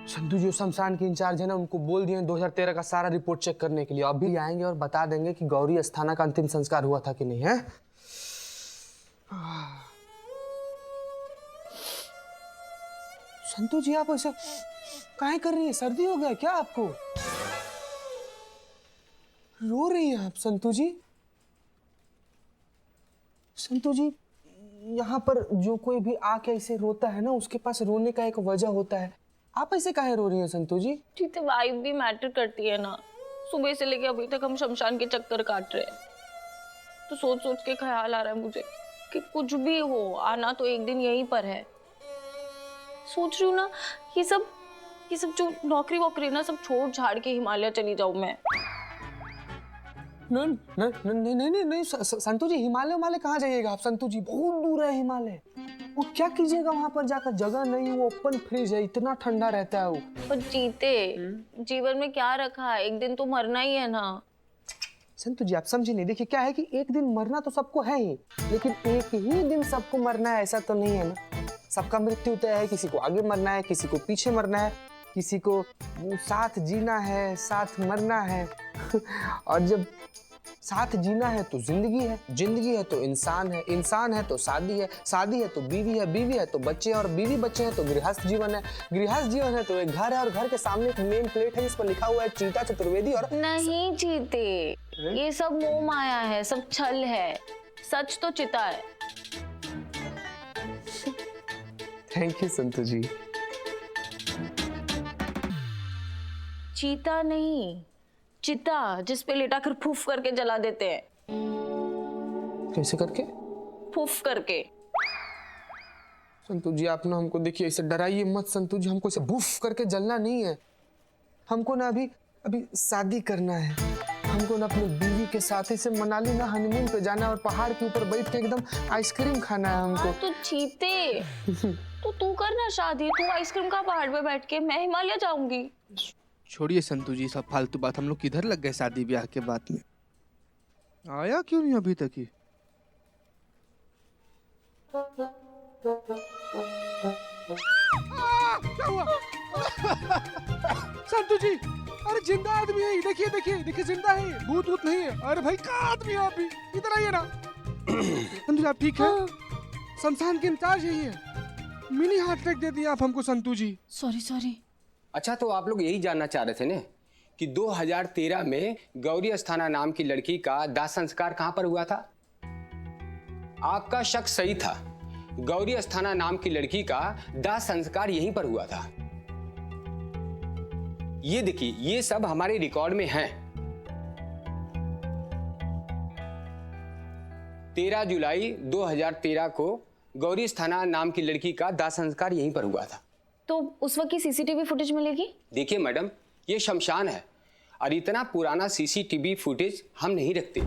संतु जो शमशान के इंचार्ज है ना, उनको बोल दिए 2013 का सारा रिपोर्ट चेक करने के लिए। अभी आएंगे और बता देंगे कि गौरी अस्थाना का अंतिम संस्कार हुआ था कि नहीं है। संतु जी आप ऐसा काहे कर रही है? सर्दी हो गया क्या आपको? रो रही हैं आप संतु जी? संतु जी, यहाँ पर जो कोई भी आके ऐसे रोता है ना, उसके पास रोने का एक वजह होता है। आप ऐसे काहे रो रही हैं संतु जी? ठीक है, वाइब भी मैटर करती है ना। सुबह से लेके अभी तक हम शमशान के चक्कर काट रहे हैं, तो सोच सोच के ख्याल आ रहा है मुझे कि कुछ भी हो, आना तो एक दिन यहीं पर है। सोच रही हूँ ना, ये सब जो नौकरी वोकरी ना, सब छोड़ छाड़ के हिमालय चली जाऊं मैं। नहीं संतु जी, हिमालय वाले कहाँ जाइएगा आप? संतु जी बहुत दूर है हिमालय। वो क्या कीजिएगा वहां पर जाकर? जगह नहीं, वो ओपन फ्रिज है, इतना ठंडा रहता है वो। पर जीते जीवन में क्या रखा है? एक दिन तो मरना ही है ना। संतु जी आप समझे नहीं। देखिए क्या है कि एक दिन मरना तो सबको है ही, लेकिन एक ही दिन सबको मरना है ऐसा तो नहीं है ना। सबका मृत्यु तय है, किसी को आगे मरना है, किसी को पीछे मरना है, किसी को साथ जीना है, साथ मरना है। और जब साथ जीना है तो जिंदगी है, जिंदगी है तो इंसान है, इंसान है तो शादी है, शादी है तो बीवी है, बीवी है तो बच्चे, और बीवी बच्चे हैं तो गृहस्थ जीवन है, गृहस्थ जीवन है तो एक घर है, और घर के सामने एक नेम प्लेट है जिस पर लिखा हुआ है चीता चतुर्वेदी। और नहीं जीते, ये सब मोह माया है, सब छल है, सच तो चिता है। थैंक यू संतु जी। चीता नहीं, चिता, जिस पे लेटा कर फूफ करके जला देते हैं। कैसे करके? फूफ करके। संतु जी आप ना हमको देखिए ऐसे डराइए मत संतु जी, हमको ऐसे बुफ करके जलना नहीं है। हमको ना अभी शादी करना है। हमको ना अपनी बीवी के साथ ऐसे मनाली ना हनीमून पे जाना है, और पहाड़ के ऊपर बैठ के एकदम आइसक्रीम खाना है हमको। तो चीते तो तू करना शादी, तू आइसक्रीम का पहाड़ पे बैठ के, मैं हिमालय जाऊंगी। छोड़िए संतु जी सब फालतू बात। हम लोग किधर लग गए शादी ब्याह के बाद में? आया क्यों नहीं अभी तक? ही क्या हुआ? संतु जी, अरे जिंदा आदमी है, देखिए देखिए देखिए, जिंदा है, भूत वूत नहीं है। अरे भाई क्या आदमी है आप भी? इधर आइए ना। संतु जी आप ठीक है? शमशान के इंचार्ज है ये। मिनी हार्ट अटैक दे दिया आप हमको संतु जी। सॉरी। अच्छा, तो आप लोग यही जानना चाह रहे थे ना कि 2013 में गौरी अस्थाना नाम की लड़की का दाह संस्कार कहां पर हुआ था? आपका शक सही था। गौरी अस्थाना नाम की लड़की का दाह संस्कार यहीं पर हुआ था। ये देखिए, ये सब हमारे रिकॉर्ड में है। 13 जुलाई 2013 को गौरी अस्थाना नाम की लड़की का दाह संस्कार यहीं पर हुआ था। तो उस वक्त की सीसीटीवी फुटेज मिलेगी? देखिए मैडम, ये शमशान है और इतना पुराना सीसीटीवी फुटेज हम नहीं रखते,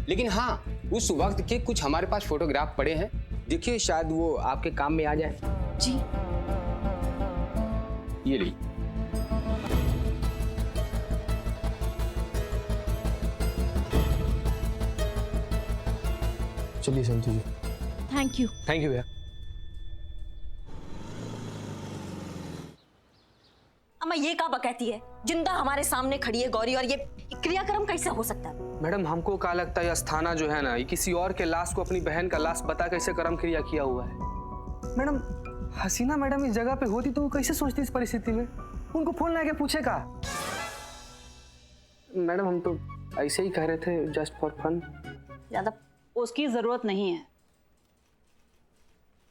लेकिन हाँ उस वक्त के कुछ हमारे पास फोटोग्राफ पड़े हैं। देखिए शायद वो आपके काम में आ जाए। जी। ये ली। चलिए संतु जी। थैंक यू भैया। अम्मा ये क्या बकैती है? जिंदा हमारे सामने खड़ी है गौरी, और ये क्रियाक्रम कैसे हो सकता है? मैडम हमको क्या लगता है, अस्थाना जो है ना, ये किसी और के लाश को अपनी बहन का लाश बता कैसे कर्म क्रिया किया हुआ है। मैडम हसीना मैडम इस जगह पे होती तो वो कैसे सोचती इस परिस्थिति में? उनको फोन लगा के पूछेगा। मैडम हम तो ऐसे ही कह रहे थे, जस्ट फॉर फन। ज्यादा उसकी जरूरत नहीं है।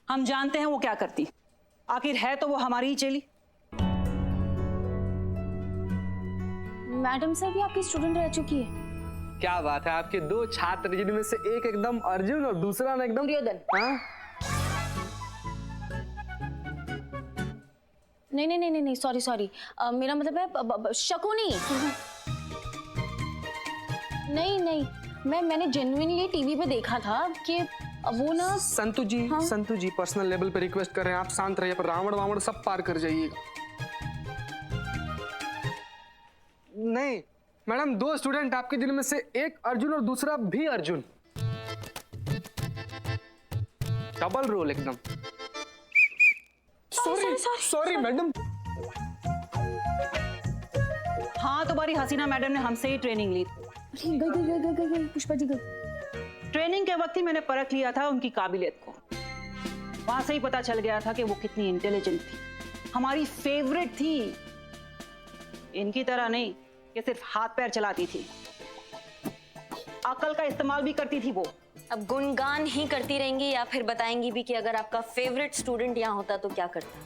हम जानते हैं वो क्या करती, आखिर है तो वो हमारी ही चेली। मैडम सर भी आपकी स्टूडेंट रह चुकी है। क्या बात है, आपके 2 छात्र जिनमें से एक एकदम अर्जुन और दूसरा ना एकदम दुर्योधन। हाँ? नहीं सॉरी, मेरा मतलब है शकुनी। नहीं, मैंने जेन्युइनली टीवी पे देखा था कि वो ना। संतु जी, हाँ? संतु जी पर्सनल लेवल पे रिक्वेस्ट कर रहे हैं, आप शांत रहिए, पर रावण वावण सब पार कर जाइएगा। नहीं मैडम, 2 स्टूडेंट आपके जिनमें से एक अर्जुन और दूसरा भी अर्जुन। डबल रोल एकदम। Sorry madam. हाँ, तुम्हारी हसीना मैडम ने हमसे ही ट्रेनिंग ली थी। गई पुष्पा जी गई। ट्रेनिंग के वक्त ही मैंने परख लिया था उनकी काबिलियत को। वहां से ही पता चल गया था कि वो कितनी इंटेलिजेंट थी, हमारी फेवरेट थी। इनकी तरह नहीं कि सिर्फ हाथ पैर चलाती थी, अकल का इस्तेमाल भी करती थी वो। अब गुणगान ही करती रहेंगी या फिर बताएंगी भी कि अगर आपका फेवरेट स्टूडेंट यहाँ होता तो क्या करता?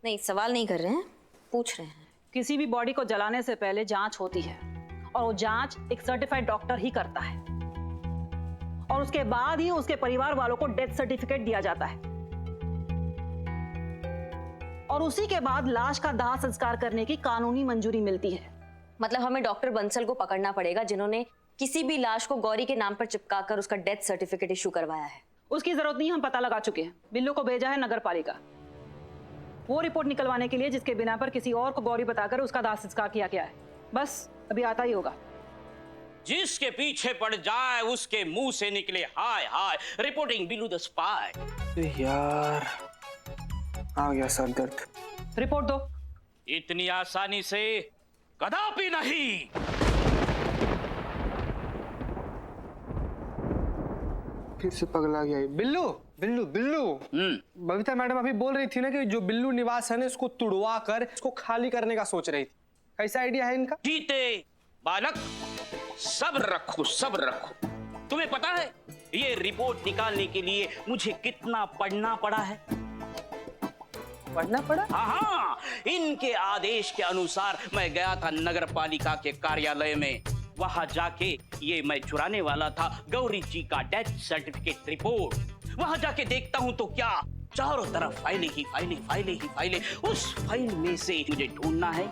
नहीं, सवाल नहीं कर रहे हैं, पूछ रहे हैं। किसी भी बॉडी को जलाने से पहले जांच होती है और वो जांच एक सर्टिफाइड डॉक्टर ही करता है और उसके बाद ही उसके परिवार वालों को डेथ सर्टिफिकेट दिया जाता है और उसी के बाद लाश का दाह संस्कार करने की कानूनी मंजूरी मिलती है। मतलब हमें डॉक्टर बंसल को पकड़ना पड़ेगा जिन्होंने किसी भी लाश को गौरी के नाम पर चिपकाकर उसका डेथ सर्टिफिकेट इशू करवाया है। उसकी जरूरत नहीं, हम पता लगा चुके हैं। बिल्लू को भेजा है नगर पालिका वो रिपोर्ट निकलवाने के लिए जिसके बिना पर किसी और को गौरी बताकर उसका दाह संस्कार किया गया है। बस अभी आता ही होगा। जिसके पीछे पड़ जाए उसके मुंह से निकले हाय हाय। Reporting Billu the spy. यार आ गया सर दर्द। रिपोर्ट दो। इतनी आसानी से कदापि नहीं। फिर से पगला गया ये। बिल्लू बिल्लू बिल्लू। बबीता मैडम अभी बोल रही थी ना कि जो बिल्लू निवास है ना इसको तुड़वा कर इसको खाली करने का सोच रही थी। कैसा आइडिया है इनका? जीते बालक, सब्र रखो सब्र रखो। तुम्हें पता है ये रिपोर्ट निकालने के लिए मुझे कितना पढ़ना पड़ा है? पढ़ना पड़ा? हाँ, इनके आदेश के अनुसार मैं गया था नगर पालिका के कार्यालय में। वहां जाके ये मैं चुराने वाला था गौरी जी का डेथ सर्टिफिकेट रिपोर्ट। वहां जाके देखता हूं तो क्या, चारों तरफ फाइलें ही फाइलें फाइलें ही फाइलें। उस फाइल में से मुझे ढूंढना है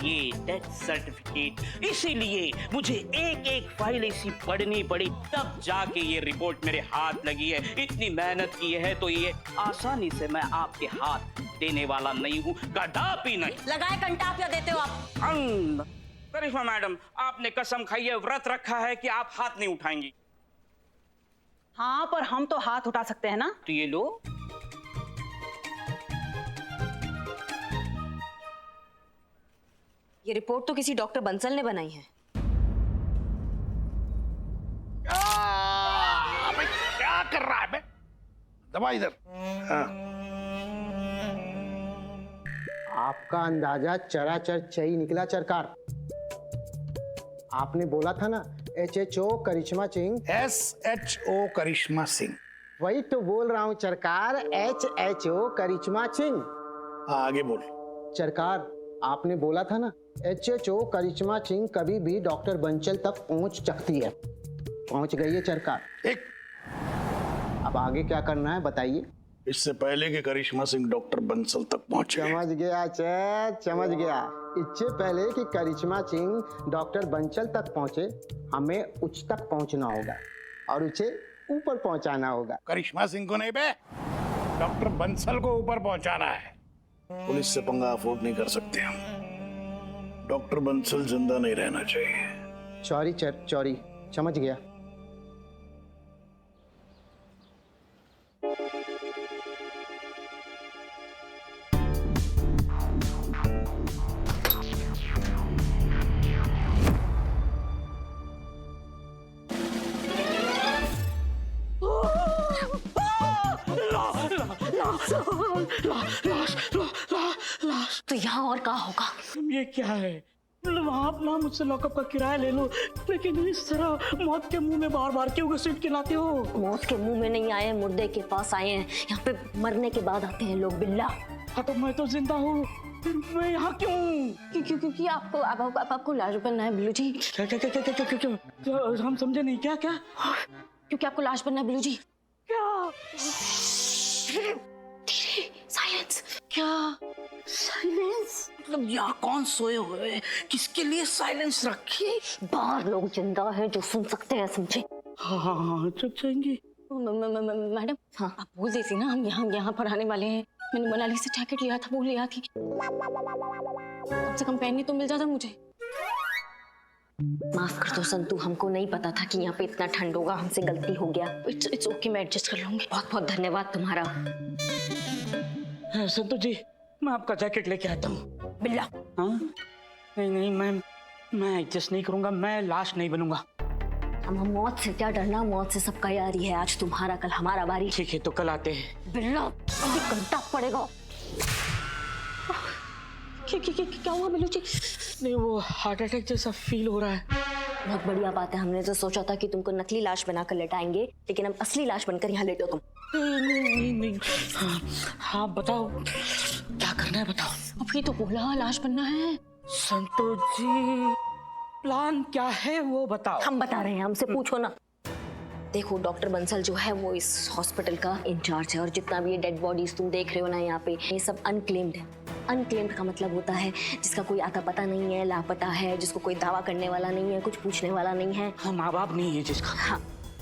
ये डेथ सर्टिफिकेट। इसीलिए मुझे एक एक फाइल ऐसी पढ़नी पड़ी, तब जाके ये रिपोर्ट मेरे हाथ लगी है। इतनी मेहनत की है तो ये आसानी से मैं आपके हाथ देने वाला नहीं हूँ, कदापि नहीं। लगाए कंटाप या देते हो आप? करिश्मा मैडम, आपने कसम खाई है, व्रत रखा है कि आप हाथ नहीं उठाएंगी। हाँ, पर हम तो हाथ उठा सकते हैं ना। तो ये लो। ये रिपोर्ट तो किसी डॉक्टर बंसल ने बनाई है। भाई क्या कर रहा है बे? दबा इधर। हाँ। आपका अंदाजा चराचर सही निकला सरकार। आपने बोला था ना HHO करिश्मा सिंह। SHO करिश्मा सिंह। वही तो बोल रहा हूँ सरकार, HHO करिश्मा सिंह। हाँ, आगे बोल। सरकार आपने बोला था ना HHO करिश्मा सिंह कभी भी डॉक्टर बंसल तक पहुंच सकती है। पहुंच गई है सरकार। एक अब आगे क्या करना है बताइए। इससे पहले कि करिश्मा सिंह डॉक्टर बंसल तक पहुंचे। समझ गया चैत, समझ गया। इससे पहले कि करिश्मा सिंह डॉक्टर बंसल तक पहुंचे, हमें उच्च तक पहुंचना होगा और उसे ऊपर पहुंचाना होगा। करिश्मा सिंह को नहीं बे, डॉक्टर बंसल को ऊपर पहुंचाना है। पुलिस से पंगा अफोर्ड नहीं कर सकते हम। डॉक्टर बंसल जिंदा नहीं रहना चाहिए। सॉरी सर, सॉरी, समझ गया। तो यहाँ और कहाँ होगा? ये क्या है? मतलब आप ना मुझसे लॉकअप का किराया ले लो, लेकिन इस तरह मौत के मुंह में बार बार क्यों घसीट के लाते हो? मौत के मुंह में नहीं आए, मुर्दे के पास आए हैं। यहाँ पे मरने के बाद आते हैं लोग बिल्ला। हाँ, तो मैं तो जिंदा हूँ, मैं यहाँ क्यों? क्योंकि आपको लाश बनना है बिल्लू जी। क्या? हम समझे नहीं। क्या क्या? क्योंकि आपको लाश बनना है बिल्लू जी। क्या? साइलेंस। क्या साइलेंस? मतलब यहाँ कौन सोए हुए हैं? किसके लिए साइलेंस रखी? बाहर लोग जिंदा है जो सुन सकते हैं, समझे? हाँ, चुप जाएंगे। मैडम, हाँ आप बोल देती ना हम यहाँ पर आने वाले हैं। मैंने मनाली से जैकेट लिया था, वो लिया थी। कम से कम पहनने तो मिल जाता मुझे। माफ कर दो संतू, हमको नहीं पता था कि यहाँ पे इतना ठंड होगा, हमसे गलती हो गया। इट्स ओके, मैं एडजस्ट कर लूंगी। बहुत बहुत धन्यवाद तुम्हारा। संतोष जी, मैं आपका जैकेट लेके आता हूँ। बिल्ला, हाँ? नहीं मैं एडजस्ट नहीं करूंगा, मैं लाश नहीं बनूंगा। हम मौत से क्या डरना, मौत से सबका यारी है। आज तुम्हारा कल हमारा बारी। ठीक है तो कल आते हैं। बिल्ला, अभी घंटा पड़ेगा। क्या हुआ बिल्लू जी? नहीं, वो हार्ट अटैक जैसा फील हो रहा है। बहुत बढ़िया बात है। हमने तो सोचा था कि तुमको नकली लाश बनाकर लेटाएंगे, लेकिन अब असली लाश बनकर यहाँ लेटो तुम। नहीं। हाँ बताओ, क्या करना है बताओ। अभी तो बोला लाश बनना है। संतोष जी, प्लान क्या है वो बताओ। हम बता रहे हैं, हमसे पूछो ना। देखो, डॉक्टर बंसल जो है वो इस हॉस्पिटल का इंचार्ज है, और जितना भी ये डेड बॉडीज तुम देख रहे हो ना यहाँ पे, ये सब अनक्लेम्ड है। अनक्लेम्ड का मतलब होता है जिसका कोई आता पता नहीं है, लापता है, जिसको कोई दावा करने वाला नहीं है, कुछ पूछने वाला नहीं है। हाँ, माँ बाप नहीं है जिसका। हाँ,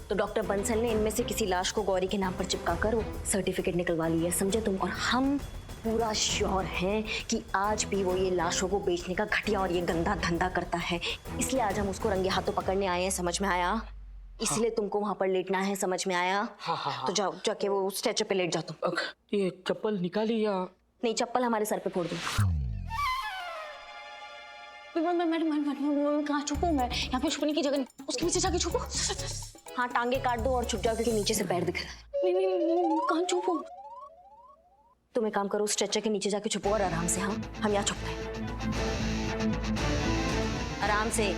तो डॉक्टर बंसल ने इनमें से किसी लाश को गौरी के नाम पर चिपका कर वो सर्टिफिकेट निकलवा ली है, समझे तुम। और हम पूरा श्योर हैं कि आज भी वो ये लाशों को बेचने का घटिया और ये गंदा धंधा करता है। इसलिए आज हम उसको रंगे हाथों पकड़ने आए हैं, समझ में आया? इसलिए तुमको वहां पर लेटना है, समझ में आया? हाँ। तो जाओ, जाके वो स्ट्रेचर पे लेट जाओ तुम। ये चप्पल निकाली या नहीं, चप्पल हमारे सर पे फोड़ दो। मैडम कहाँ छुपूं मैं? यहाँ पे छुपने की जगह नहीं, उसके नीचे जाके छुपो। हाँ, टांगे काट दो और छुप जाओ, क्योंकि नीचे से पैर दिख रहा है। नहीं, कहाँ छुपो? तुम एक काम करो, स्ट्रेचर के नीचे जाके छुपो और आराम से। हाँ, हम यहाँ छुपते हैं, आराम से।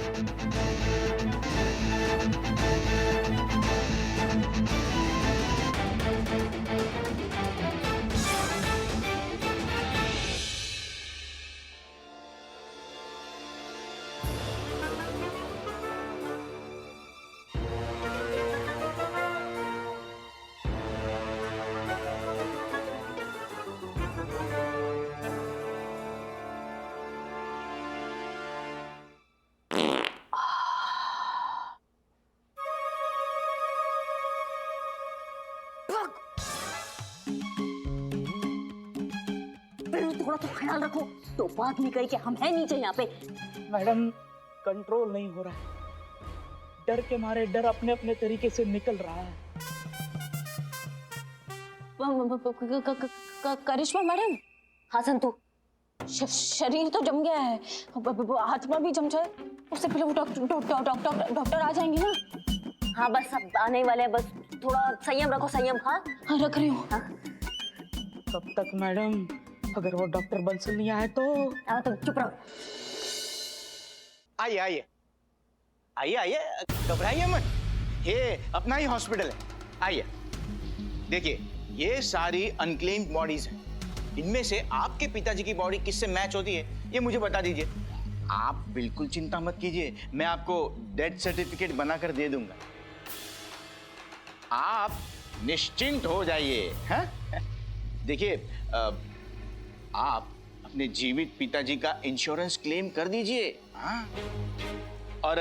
थोड़ा तो ख्याल रखो, तो बात नहीं करी कि हम हैं नीचे यहाँ पे। मैडम, कंट्रोल नहीं हो रहा है। डर के मारे डर अपने अपने तरीके से निकल रहा है। करिश्मा मैडम। हाँ संतू, शरीर तो जम गया है, आत्मा भी जम जाए, उससे पहले वो डॉक्टर आ जाएंगे ना। हाँ बस अब आने वाले हैं, बस थोड़ा संयम रखो, संयम। हाँ हाँ, रख रही हूँ। तब तक मैडम, अगर वो डॉक्टर बंसल नहीं आए तो। तो चुप रहो। आइए, घबराइए मत, ये अपना ही हॉस्पिटल है। आइए, देखिए, ये सारी अनक्लेम्ड बॉडीज हैं। इनमें से आपके पिताजी की बॉडी किससे मैच होती है, ये मुझे बता दीजिए। आप बिल्कुल चिंता मत कीजिए, मैं आपको डेथ सर्टिफिकेट बनाकर दे दूंगा। आप निश्चिंत हो जाइए। हाँ, देखिए, आप अपने जीवित पिताजी का इंश्योरेंस क्लेम कर दीजिए। हाँ, और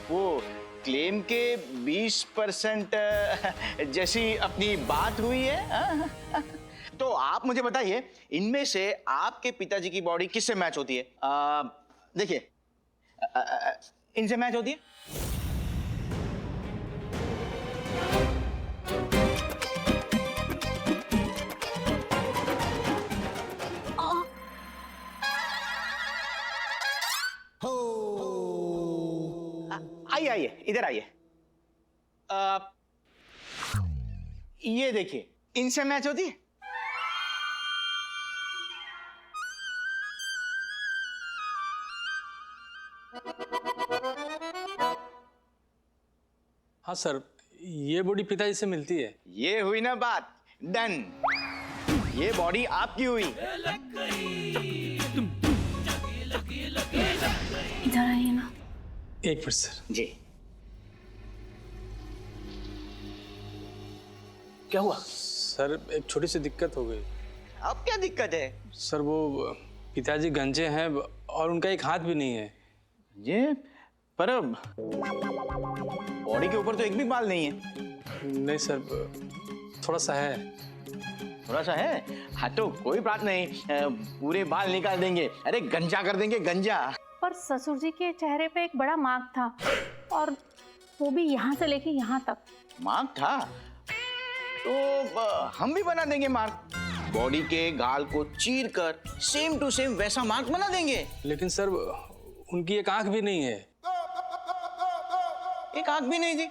वो क्लेम के 20% जैसी अपनी बात हुई है। तो आप मुझे बताइए, इनमें से आपके पिताजी की बॉडी किससे मैच होती है? देखिए, इनसे मैच होती है। आइए, इधर आइए। ये देखिए, इनसे मैच होती है। हाँ सर, ये बॉडी पिताजी से मिलती है। ये हुई ना बात, डन। ये बॉडी आपकी हुई। इधर आइए ना। एक मिनट सर। जी, क्या हुआ? सर, एक छोटी सी दिक्कत हो गई। अब क्या दिक्कत है? सर, वो पिताजी गंजे हैं और उनका एक हाथ भी नहीं है। ये पर बॉडी के ऊपर तो एक भी बाल नहीं है। नहीं सर, थोड़ा सा है। थोड़ा सा है? हाँ तो कोई बात नहीं, पूरे बाल निकाल देंगे। अरे गंजा कर देंगे, गंजा। पर ससुर जी के चेहरे पे एक बड़ा मार्क था, और वो भी यहाँ से लेके यहाँ तक। मार्क था तो हम भी बना देंगे मार्क। बॉडी के गाल को चीर कर सेम टू सेम वैसा मार्क बना देंगे। लेकिन सर उनकी एक आंख भी नहीं है। एक आंख भी नहीं थी?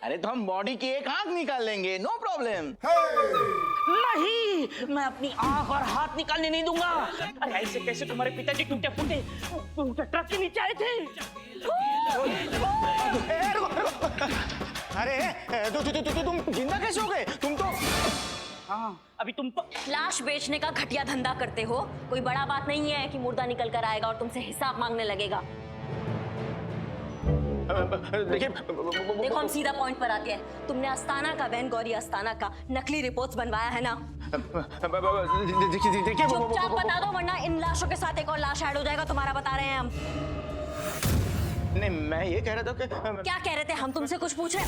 अरे तो हम बॉडी की एक आंख निकाल लेंगे, नो प्रॉब्लम। नहीं, मैं अपनी आंख और हाथ निकालने नहीं दूंगा। अरे ऐसे कैसे तुम्हारे पिताजी टूटे फूटे ट्रक के नीचे आए थे? अरे तुम जिंदा कैसे हो गए? तुम तो हाँ, अभी तुम लाश बेचने का घटिया धंधा करते हो। कोई बड़ा बात नहीं है कि मुर्दा निकल कर आएगा और तुमसे हिसाब मांगने लगेगा। देखो हम सीधा पॉइंट पर आते हैं। तुमने अस्थाना का बहन गौरी अस्थाना का नकली रिपोर्ट्स बनवाया है ना? देखिए चुपचाप बता दो वरना इन लाशों के साथ एक और लाश ऐड हो जाएगा। तुम्हारा बता रहे हैं हम। नहीं, मैं ये कह रहा था कि क्या कह रहे थे? हम तुमसे कुछ पूछे?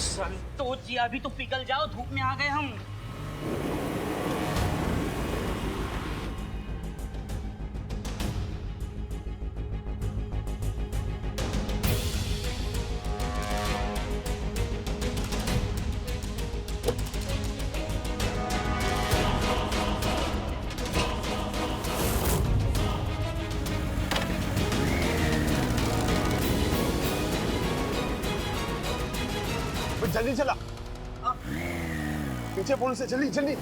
संतोष जी अभी तो पिघल जाओ, धूप में आ गए हम। जल्दी चला, पीछे पुल से जल्दी जल्दी।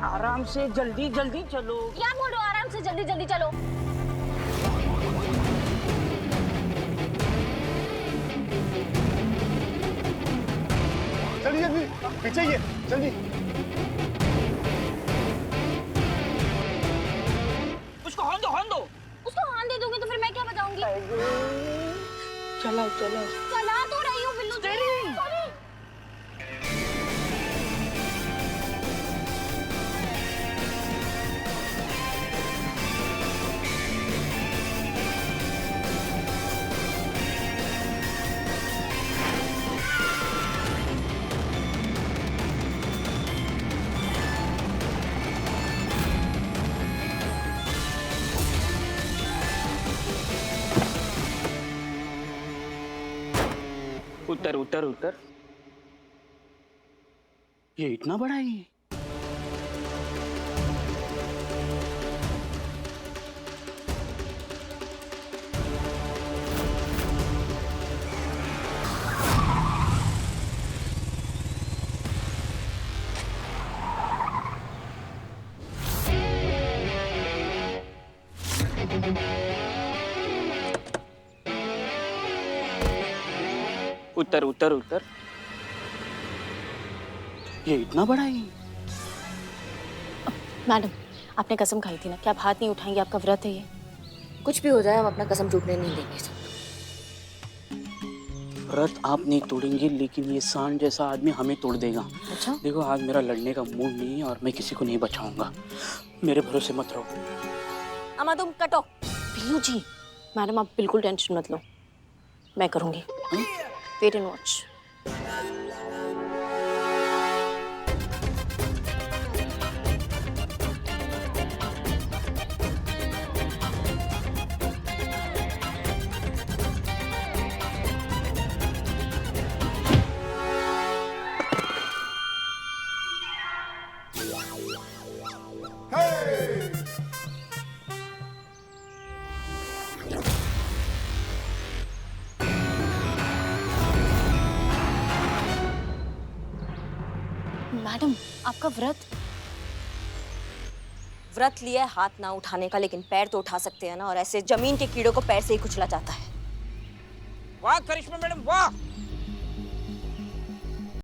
आराम से जल्दी जल्दी चलो। क्या बोल रहे हो? आराम से जल्दी जल्दी चलो। जल्दी जल्दी पीछे ही है, जल्दी। उसको हॉर्न दो, हॉर्न दो। उसको हॉर्न दे दोगे तो फिर मैं क्या बजाऊंगी? चला चला चला तो रही हूँ बिल्लू जी। उतर उतर उतर। ये इतना बड़ा ही है। उतर उतर उतर। ये इतना बड़ा ही। मैडम आपने कसम खाई थी ना कि आप हाथ नहीं उठाएंगे, आपका व्रत है ये। कुछ भी हो जाए हम अपना कसम टूटने नहीं देंगे। व्रत आप नहीं तोड़ेंगे लेकिन ये सांड जैसा आदमी हमें तोड़ देगा। अच्छा? देखो आज मेरा लड़ने का मूड नहीं है और मैं किसी को नहीं बचाऊंगा। मेरे भरोसे मत रहो। अमा तुम कटो। बिल्लू जी, मैडम आप बिल्कुल टेंशन मत लो, मैं करूंगी। Wait and watch. मैडम आपका व्रत व्रत लिया है हाथ ना उठाने का, लेकिन पैर तो उठा सकते हैं ना, और ऐसे जमीन के कीड़ों को पैर से ही कुचला जाता है। वाह करिश्मा मैडम वाह।